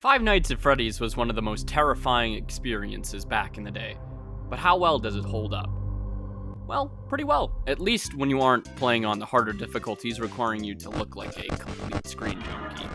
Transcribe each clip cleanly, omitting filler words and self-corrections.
Five Nights at Freddy's was one of the most terrifying experiences back in the day, but how well does it hold up? Well, pretty well, at least when you aren't playing on the harder difficulties requiring you to look like a complete screen junkie.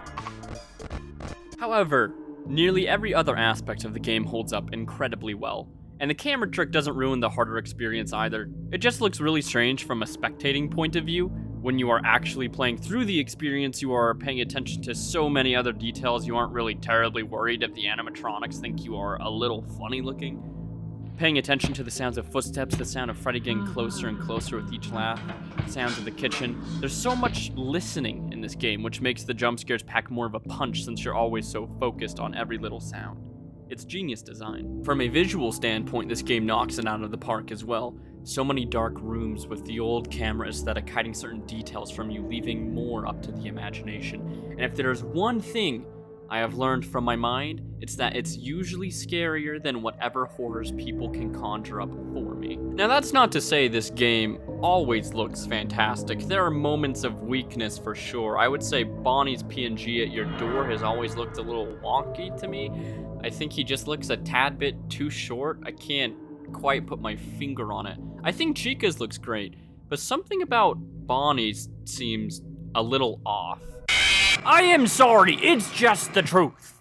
However, nearly every other aspect of the game holds up incredibly well, and the camera trick doesn't ruin the harder experience either. It just looks really strange from a spectating point of view. When you are actually playing through the experience, you are paying attention to so many other details, you aren't really terribly worried if the animatronics think you are a little funny looking. Paying attention to the sounds of footsteps, the sound of Freddy getting closer and closer with each laugh, sounds of the kitchen. There's so much listening in this game, which makes the jump scares pack more of a punch since you're always so focused on every little sound. It's genius design. From a visual standpoint, this game knocks it out of the park as well. So many dark rooms with the old camera aesthetic hiding certain details from you, leaving more up to the imagination. And if there's one thing I have learned from my mind, it's that it's usually scarier than whatever horrors people can conjure up for me. Now that's not to say this game always looks fantastic. There are moments of weakness for sure. I would say Bonnie's PNG at your door has always looked a little wonky to me. I think he just looks a tad bit too short. I can't quite put my finger on it. I think Chica's looks great, but something about Bonnie's seems a little off. I am sorry, it's just the truth.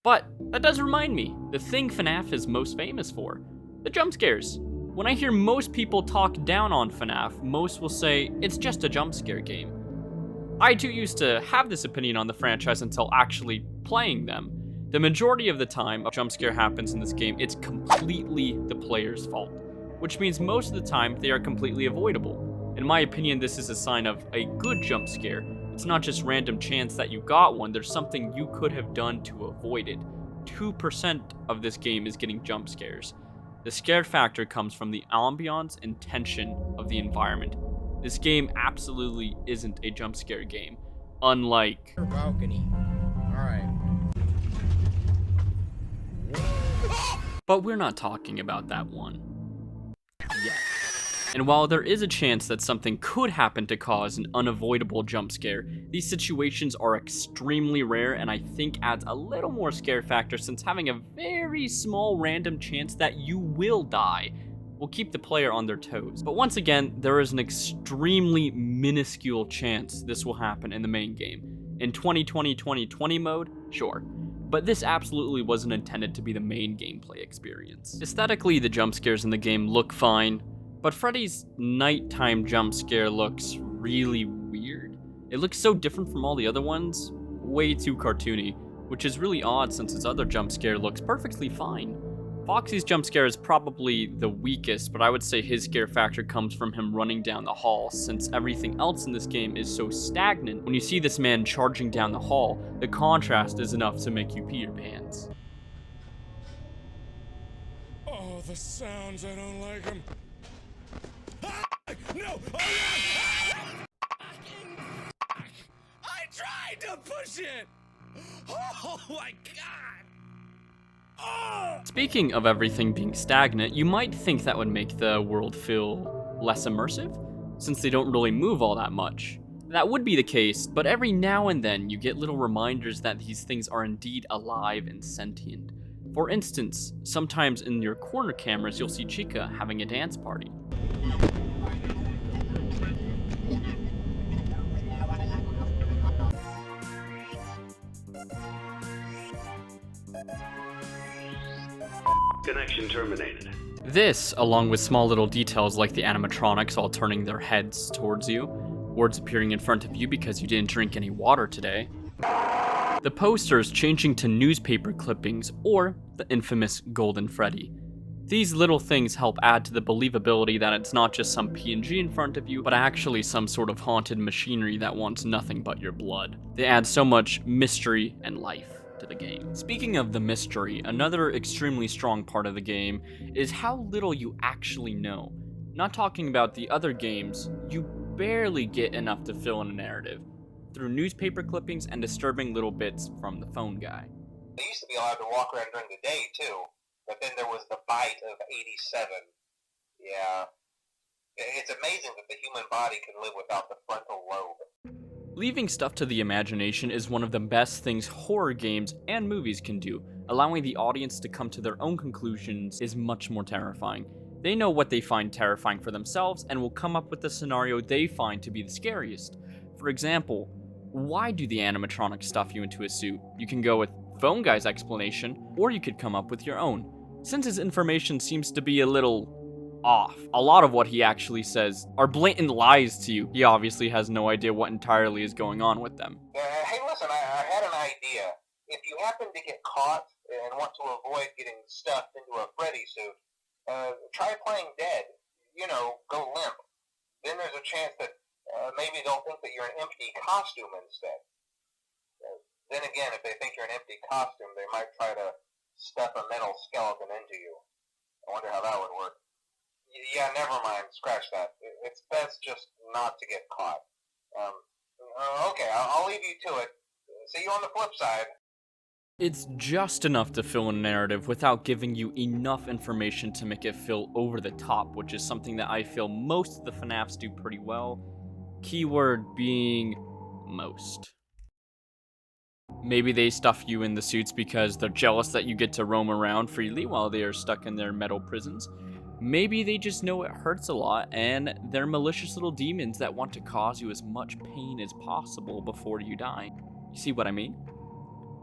But that does remind me, the thing FNAF is most famous for, the jump scares. When I hear most people talk down on FNAF, most will say it's just a jump scare game. I too used to have this opinion on the franchise until actually playing them. The majority of the time a jump scare happens in this game, it's completely the player's fault, which means most of the time they are completely avoidable. In my opinion, this is a sign of a good jump scare. It's not just random chance that you got one, there's something you could have done to avoid it. 2% of this game is getting jump scares. The scare factor comes from the ambiance and tension of the environment. This game absolutely isn't a jump scare game, unlike Your balcony. Alright. But we're not talking about that one yet. And while there is a chance that something could happen to cause an unavoidable jump scare, these situations are extremely rare and I think adds a little more scare factor since having a very small random chance that you will die will keep the player on their toes. But once again, there is an extremely minuscule chance this will happen in the main game. In 2020 mode, sure. But this absolutely wasn't intended to be the main gameplay experience. Aesthetically, the jump scares in the game look fine, but Freddy's nighttime jump scare looks really weird. It looks so different from all the other ones, way too cartoony, which is really odd since his other jump scare looks perfectly fine. Foxy's jump scare is probably the weakest, but I would say his scare factor comes from him running down the hall, since everything else in this game is so stagnant. When you see this man charging down the hall, the contrast is enough to make you pee your pants. Oh, the sounds, I don't like them. No! Oh, yeah! I tried to push it! Oh my god! Oh! Speaking of everything being stagnant, you might think that would make the world feel less immersive, since they don't really move all that much. That would be the case, but every now and then you get little reminders that these things are indeed alive and sentient. For instance, sometimes in your corner cameras you'll see Chica having a dance party. Connection terminated. This, along with small little details like the animatronics all turning their heads towards you, words appearing in front of you because you didn't drink any water today, the posters changing to newspaper clippings, or the infamous Golden Freddy. These little things help add to the believability that it's not just some PNG in front of you, but actually some sort of haunted machinery that wants nothing but your blood. They add so much mystery and life to the game. Speaking of the mystery, another extremely strong part of the game is how little you actually know. Not talking about the other games, you barely get enough to fill in a narrative, through newspaper clippings and disturbing little bits from the phone guy. They used to be allowed to walk around during the day, too. But then there was the bite of 87. Yeah. It's amazing that the human body can live without the frontal lobe. Leaving stuff to the imagination is one of the best things horror games and movies can do. Allowing the audience to come to their own conclusions is much more terrifying. They know what they find terrifying for themselves and will come up with the scenario they find to be the scariest. For example, why do the animatronics stuff you into a suit? You can go with Phone Guy's explanation, or you could come up with your own. Since his information seems to be a little off, a lot of what he actually says are blatant lies to you. He obviously has no idea what entirely is going on with them. Hey, listen, I had an idea. If you happen to get caught and want to avoid getting stuffed into a Freddy suit, try playing dead. You know, go limp. Then there's a chance that maybe they'll think that you're an empty costume instead. Then again, if they think you're an empty costume, they might try to stuff a metal skeleton into you. I wonder how that would work. Yeah, never mind. Scratch that. It's best just not to get caught. Okay, I'll leave you to it. See you on the flip side. It's just enough to fill in a narrative without giving you enough information to make it feel over the top, which is something that I feel most of the FNAFs do pretty well. Keyword being most. Maybe they stuff you in the suits because they're jealous that you get to roam around freely while they are stuck in their metal prisons. Maybe they just know it hurts a lot and they're malicious little demons that want to cause you as much pain as possible before you die. You see what I mean?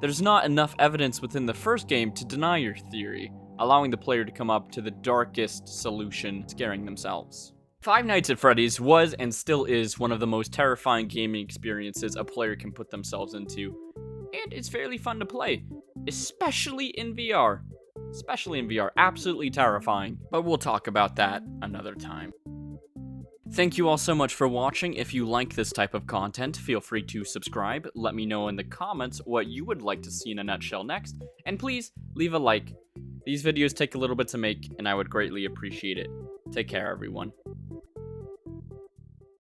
There's not enough evidence within the first game to deny your theory, allowing the player to come up to the darkest solution, scaring themselves. Five Nights at Freddy's was and still is one of the most terrifying gaming experiences a player can put themselves into, and it's fairly fun to play, especially in VR. Absolutely terrifying, but we'll talk about that another time. Thank you all so much for watching. If you like this type of content, feel free to subscribe. Let me know in the comments what you would like to see in a nutshell next, and please leave a like. These videos take a little bit to make, and I would greatly appreciate it. Take care, everyone.